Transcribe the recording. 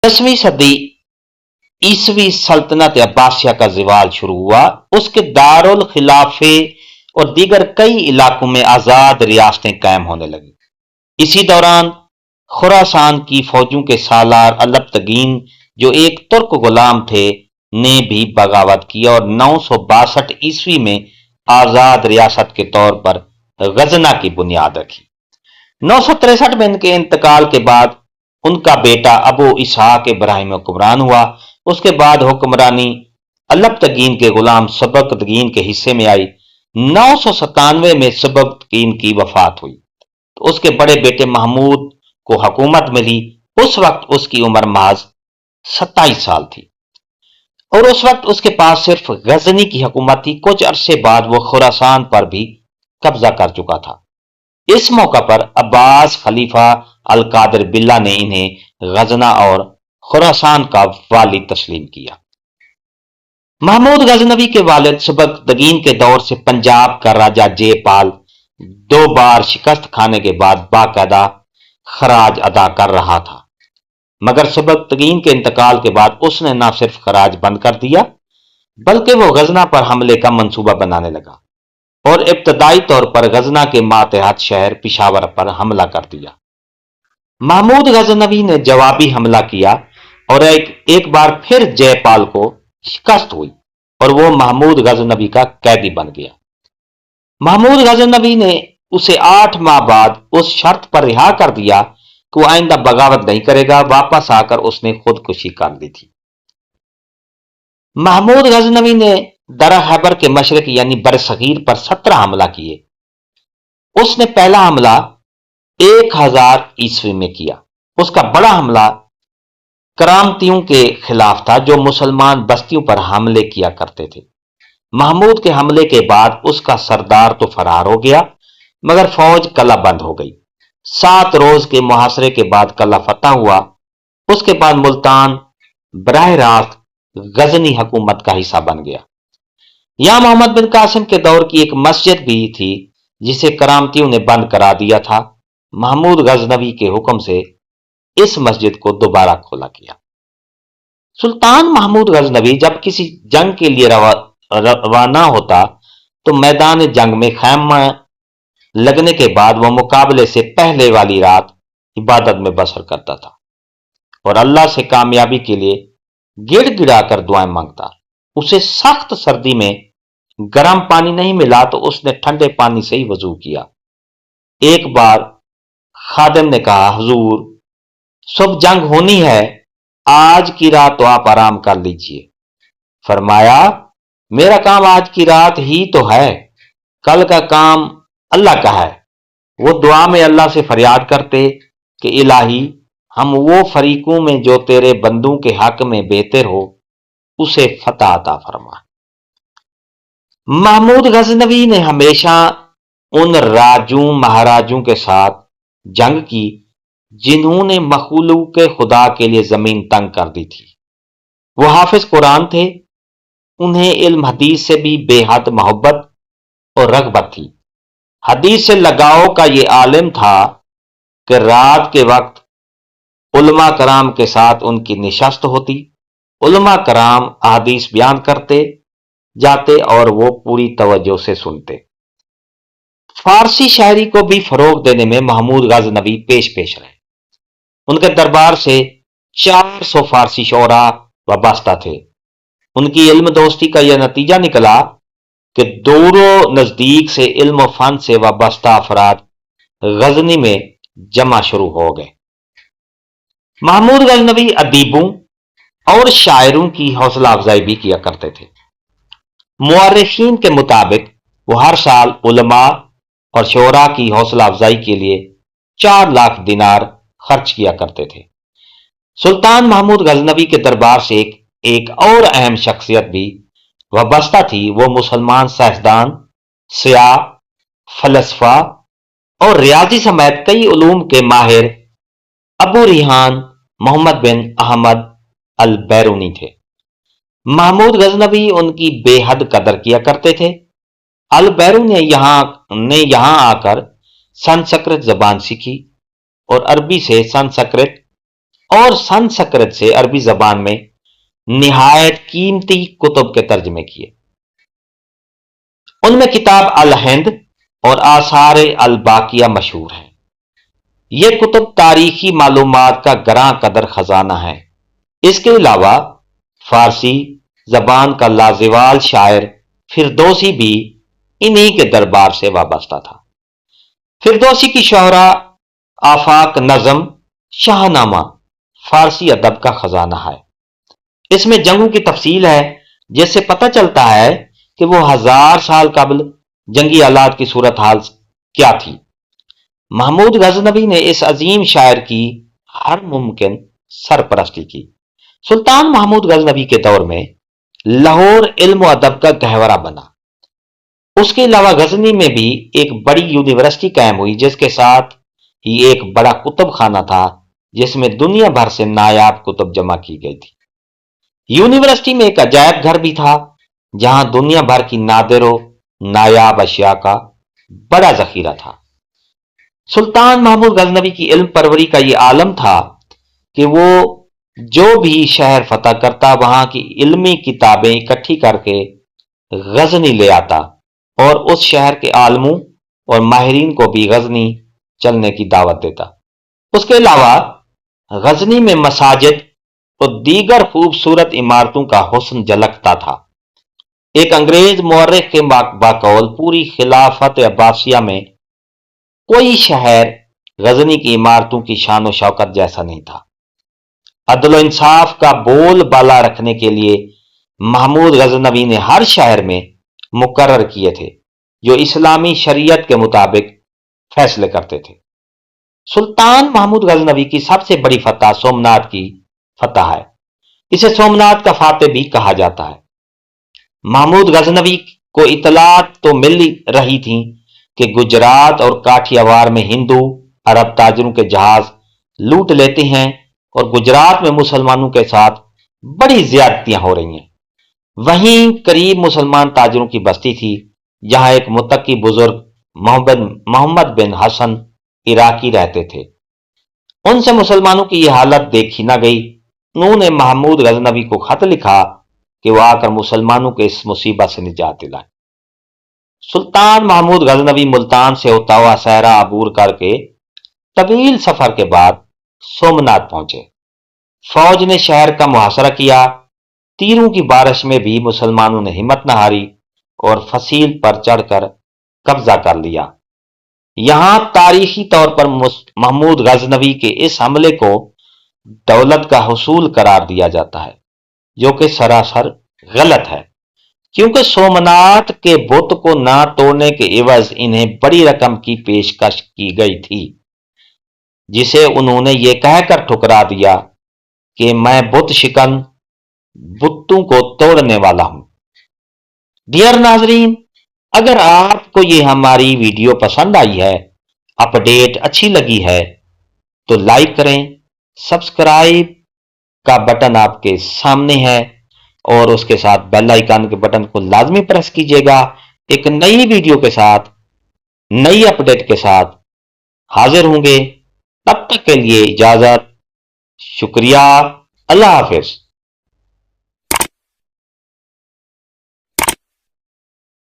10वीं सदी ईसवी सल्तनत अब्बासिया का ज़वाल शुरू हुआ। उसके दारुल खिलाफे और दीगर कई इलाकों में आज़ाद रियासतें कायम होने लगी। इसी दौरान खुरासान की फौजों के सालार अलबतगीन, जो एक तुर्क गुलाम थे, ने भी बगावत की और 962 ईस्वी में आज़ाद रियासत के तौर पर गजना की बुनियाद रखी। 963 में इनके इंतकाल के बाद उनका बेटा अबू इसहाक इब्राहिम हुक्मरान हुआ। उसके बाद हुक्मरानी अलबतगीन के गुलाम सबकतगीन के हिस्से में आई। 997 में सबकतगीन की वफात हुई तो उसके बड़े बेटे महमूद को हुकूमत मिली। उस वक्त उसकी उम्र महज 27 साल थी और उस वक्त उसके पास सिर्फ गजनी की हुकूमत थी। कुछ अरसे बाद वो खुरासान पर भी कब्जा कर चुका था। इस मौका पर अब्बास खलीफा अल कादिर बिल्ला ने इन्हें गजना और खुरासान का वाली तस्लीम किया। महमूद गजनवी के वालिद सबकतगीन के दौर से पंजाब का राजा जयपाल 2 बार शिकस्त खाने के बाद बाकायदा खराज अदा कर रहा था, मगर सबकतगीन के इंतकाल के बाद उसने न सिर्फ खराज बंद कर दिया बल्कि वो गजना पर हमले का मंसूबा बनाने लगा और इब्तदाई तौर पर गजना के मातहत शहर पिशावर पर हमला कर दिया। महमूद गजनवी ने जवाबी हमला किया और एक बार फिर जयपाल को शिकस्त हुई और वो महमूद गजनवी का कैदी बन गया। महमूद गजनवी ने उसे 8 माह बाद उस शर्त पर रिहा कर दिया कि वो आइंदा बगावत नहीं करेगा। वापस आकर उसने खुदकुशी कर ली थी। महमूद गजनवी ने दरा खैबर के मशरक यानी बरसगीर पर 17 हमला किए। उसने पहला हमला 1000 ईस्वी में किया। उसका बड़ा हमला करामतियों के खिलाफ था, जो मुसलमान बस्तियों पर हमले किया करते थे। महमूद के हमले के बाद उसका सरदार तो फरार हो गया, मगर फौज कला बंद हो गई। 7 रोज के मुहासरे के बाद कला फतह हुआ। उसके बाद मुल्तान बराह रास्त गजनी हुकूमत का हिस्सा बन गया। यहां मोहम्मद बिन कासिम के दौर की एक मस्जिद भी थी जिसे करामतियों ने बंद करा दिया था। महमूद गजनवी के हुक्म से इस मस्जिद को दोबारा खोला गया। सुल्तान महमूद गजनवी जब किसी जंग के लिए रवाना होता तो मैदान जंग में खैमा लगने के बाद वह मुकाबले से पहले वाली रात इबादत में बसर करता था और अल्लाह से कामयाबी के लिए गिड़गिड़ा कर दुआएं मांगता। उसे सख्त सर्दी में गर्म पानी नहीं मिला तो उसने ठंडे पानी से ही वजू किया। एक बार खादिम ने कहा, हुजूर सुबह जंग होनी है, आज की रात तो आप आराम कर लीजिए। फरमाया, मेरा काम आज की रात ही तो है, कल का काम अल्लाह का है। वो दुआ में अल्लाह से फरियाद करते कि इलाही, हम वो फरीकों में जो तेरे बंदों के हक में बेहतर हो, उसे फतह अता फरमा। महमूद गजनवी ने हमेशा उन राजों महाराजों के साथ जंग की जिन्होंने मखलूक खुदा के लिए जमीन तंग कर दी थी। वो हाफिज कुरान थे। उन्हें इल्म हदीस से भी बेहद मोहब्बत और रगबत थी। हदीस से लगाव का ये आलिम था कि रात के वक्त उलमा कराम के साथ उनकी निशस्त होती। उलमा कराम अहादीस बयान करते जाते और वो पूरी तवज्जो से सुनते। फारसी शायरी को भी फरोग देने में महमूद गजनवी पेश पेश रहे। उनके दरबार से 400 फारसी शोरा वाबस्ता थे। उनकी इल्म दोस्ती का यह नतीजा निकला कि दूरों नजदीक से इल्म फन से वाबस्ता अफराद गजनी में जमा शुरू हो गए। महमूद गजनवी अदीबों और शायरों की हौसला अफजाई भी किया करते थे। मुअर्रिखीन के मुताबिक वो हर साल उलमा और शोरा की हौसला अफजाई के लिए 4 लाख दिनार खर्च किया करते थे। सुल्तान महमूद गजनवी के दरबार से एक और अहम शख्सियत भी वाबस्ता थी। वो मुसलमान साइंसदान, सियाह, फलसफा और रियाजी समेत कई उलूम के माहिर अबू रिहान मोहम्मद बिन अहमद अल बैरूनी थे। महमूद गजनवी उनकी बेहद कदर किया करते थे। अल बैरूनी ने यहां आकर संस्कृत जबान सीखी और अरबी से संस्कृत اور संस्कृत से अरबी जबान में निहायत कीमती कुतुब के तर्जमे किए। उनमें किताब अल हिंद और आसार अल बाकिया मशहूर है। ये कुतुब तारीखी मालूमात का गरां कदर खजाना है। इसके अलावा फारसी जबान का लाजवाल शायर फिरदौसी भी इन्हीं के दरबार से वाबस्ता था। फिरदौसी की शोहरा आफाक नज़म शाहनामा फारसी अदब का खजाना है। इसमें जंगों की तफसील है, जिससे पता चलता है कि वो 1000 साल कबल जंगी हालात की सूरत हाल क्या थी। महमूद गजनवी ने इस अजीम शायर की हर मुमकिन सरपरस्ती की। सुल्तान महमूद गजनवी के दौर में लाहौर इल्म और अदब का गहवरा बना। उसके अलावा गजनी में भी एक बड़ी यूनिवर्सिटी कायम हुई, जिसके साथ ही एक बड़ा कुतुब खाना था, जिसमें दुनिया भर से नायाब कुतुब जमा की गई थी। यूनिवर्सिटी में एक अजायब घर भी था, जहां दुनिया भर की नादिर नायाब अशिया का बड़ा जखीरा था। सुल्तान महमूद गजनवी की इल्म परवरी का ये आलम था कि वो जो भी शहर फतह करता, वहां की इल्मी किताबें इकट्ठी करके गजनी ले आता और उस शहर के आलमों और माहिरीन को भी गजनी चलने की दावत देता। उसके अलावा गजनी में मसाजिद और दीगर खूबसूरत इमारतों का हुस्न झलकता था। एक अंग्रेज मुअर्रिख के बाकौल पूरी खिलाफत अब्बासिया में कोई शहर गजनी की इमारतों की शान व शौकत जैसा नहीं था। अदल व इंसाफ का बोल बाला रखने के लिए महमूद गजनवी ने हर शहर में मुकर्रर किए थे, जो इस्लामी शरीयत के मुताबिक फैसले करते थे। सुल्तान महमूद गजनवी की सबसे बड़ी फतह सोमनाथ की फतह है। इसे सोमनाथ का फातेह भी कहा जाता है। महमूद गजनवी को इतलात तो मिल रही थी कि गुजरात और काठियावाड़ में हिंदू अरब ताजरों के जहाज लूट लेते हैं और गुजरात में मुसलमानों के साथ बड़ी ज्यादतियां हो रही हैं। वहीं करीब मुसलमान ताजरों की बस्ती थी, जहां एक मुत्तकी बुजुर्ग मोहम्मद बिन हसन इराकी रहते थे। उनसे मुसलमानों की यह हालत देखी ना गई। उन्होंने महमूद गजनवी को खत लिखा कि वह आकर मुसलमानों के इस मुसीबत से निजात दिलाए। सुल्तान महमूद गजनवी मुल्तान से होता हुआ सहरा अबूर करके तवील सफर के बाद सोमनाथ पहुंचे। फौज ने शहर का मुहासरा किया। तीरों की बारिश में भी मुसलमानों ने हिम्मत न हारी और फसील पर चढ़कर कब्जा कर लिया। यहां तारीखी तौर पर महमूद गजनवी के इस हमले को दौलत का हुसूल करार दिया जाता है, जो कि सरासर गलत है, क्योंकि सोमनाथ के बुत को ना तोड़ने के एवज इन्हें बड़ी रकम की पेशकश की गई थी, जिसे उन्होंने ये कहकर ठुकरा दिया कि मैं बुत शिकन बुतों को तोड़ने वाला हूं। डियर नाजरीन, अगर आपको ये हमारी वीडियो पसंद आई है, अपडेट अच्छी लगी है, तो लाइक करें। सब्सक्राइब का बटन आपके सामने है और उसके साथ बेल आइकन के बटन को लाजमी प्रेस कीजिएगा। एक नई वीडियो के साथ, नई अपडेट के साथ हाजिर होंगे। तब तक के लिए इजाजत। शुक्रिया। अल्लाह हाफिज।